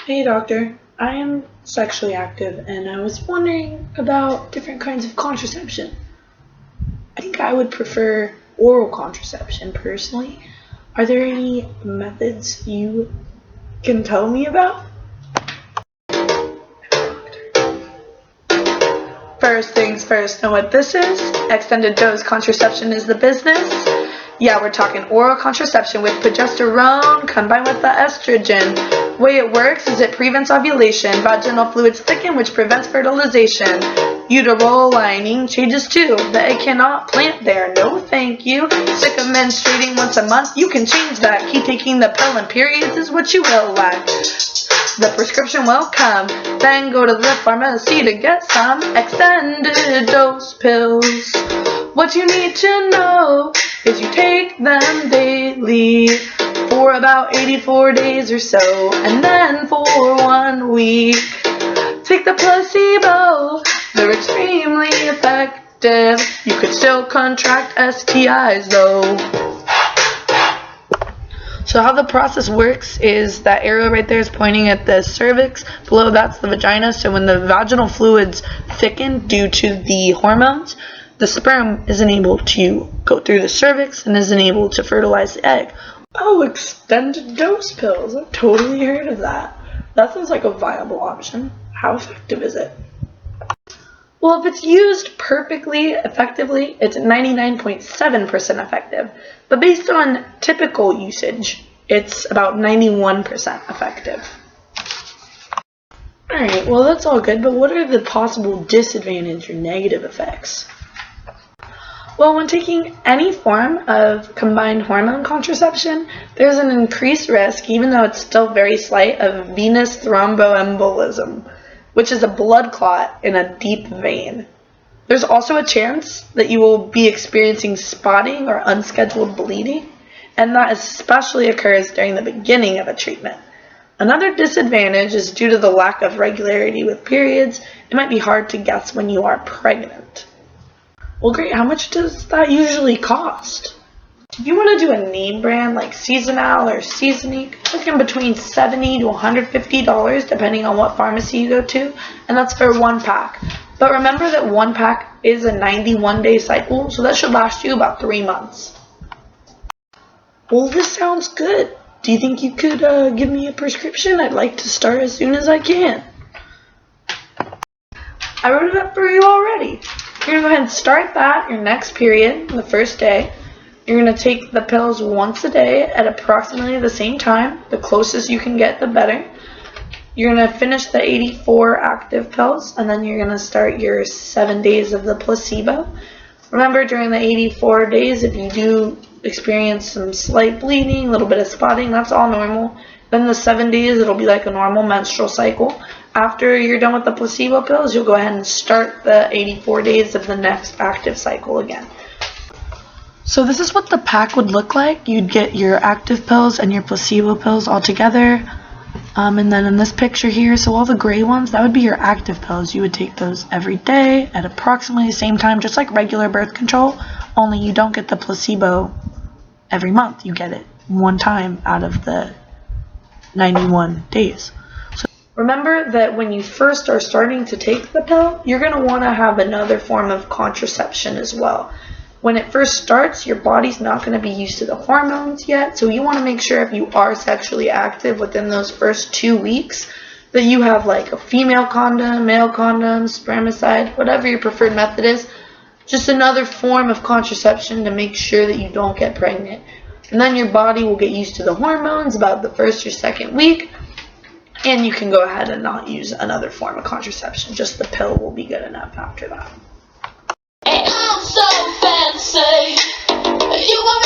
Hey doctor, I am sexually active and I was wondering about different kinds of contraception. I think I would prefer oral contraception personally. Are there any methods you can tell me about? First things first, know what this is? Extended dose contraception is the business. Yeah, we're talking oral contraception with progesterone combined with the estrogen. The way it works is it prevents ovulation, vaginal fluids thicken, which prevents fertilization. Uterine lining changes too. The egg cannot plant there. No thank you. Sick of menstruating once a month? You can change that. Keep taking the pill and periods is what you will lack. The prescription will come. Then go to the pharmacy to get some extended dose pills. What you need to know is you take them daily for about 84 days or so, and then for 1 week take the placebo. They're extremely effective. You could still contract STIs though. So how the process works is that arrow right there is pointing at the cervix. Below that's the vagina. So when the vaginal fluids thicken due to the hormones, the sperm isn't able to go through the cervix and isn't able to fertilize the egg. Oh, extended dose pills. I've totally heard of that. That sounds like a viable option. How effective is it? Well, if it's used perfectly effectively, it's 99.7% effective. But based on typical usage, it's about 91% effective. Alright, well that's all good, but what are the possible disadvantage or negative effects? Well, when taking any form of combined hormone contraception, there's an increased risk, even though it's still very slight, of venous thromboembolism, which is a blood clot in a deep vein. There's also a chance that you will be experiencing spotting or unscheduled bleeding, and that especially occurs during the beginning of a treatment. Another disadvantage is due to the lack of regularity with periods. It might be hard to guess when you are pregnant. Well, great. How much does that usually cost? If you want to do a name brand like Seasonal or Seasonique, looking between $70 to $150 depending on what pharmacy you go to, and that's for 1 pack. But remember that 1 pack is a 91-day cycle, so that should last you about 3 months. Well, this sounds good. Do you think you could give me a prescription? I'd like to start as soon as I can. I wrote it up for you already. You're going to go ahead and start that your next period, the first day. You're going to take the pills once a day at approximately the same time. The closest you can get, the better. You're going to finish the 84 active pills, and then you're going to start your 7 days of the placebo. Remember, during the 84 days, if you do experience some slight bleeding, a little bit of spotting, that's all normal. Then the 7 days, it'll be like a normal menstrual cycle. After you're done with the placebo pills, you'll go ahead and start the 84 days of the next active cycle again. So this is what the pack would look like. You'd get your active pills and your placebo pills all together. And then in this picture here, so all the gray ones, that would be your active pills. You would take those every day at approximately the same time, just like regular birth control, only you don't get the placebo every month. You get it 1 time out of the 91 days. Remember that when you first are starting to take the pill, you're going to want to have another form of contraception as well. When it first starts, your body's not going to be used to the hormones yet, so you want to make sure if you are sexually active within those first 2 weeks that you have like a female condom, male condom, spermicide, whatever your preferred method is, just another form of contraception to make sure that you don't get pregnant. And then your body will get used to the hormones about the first or second week, and you can go ahead and not use another form of contraception. Just the pill will be good enough after that. I'm so fancy. You were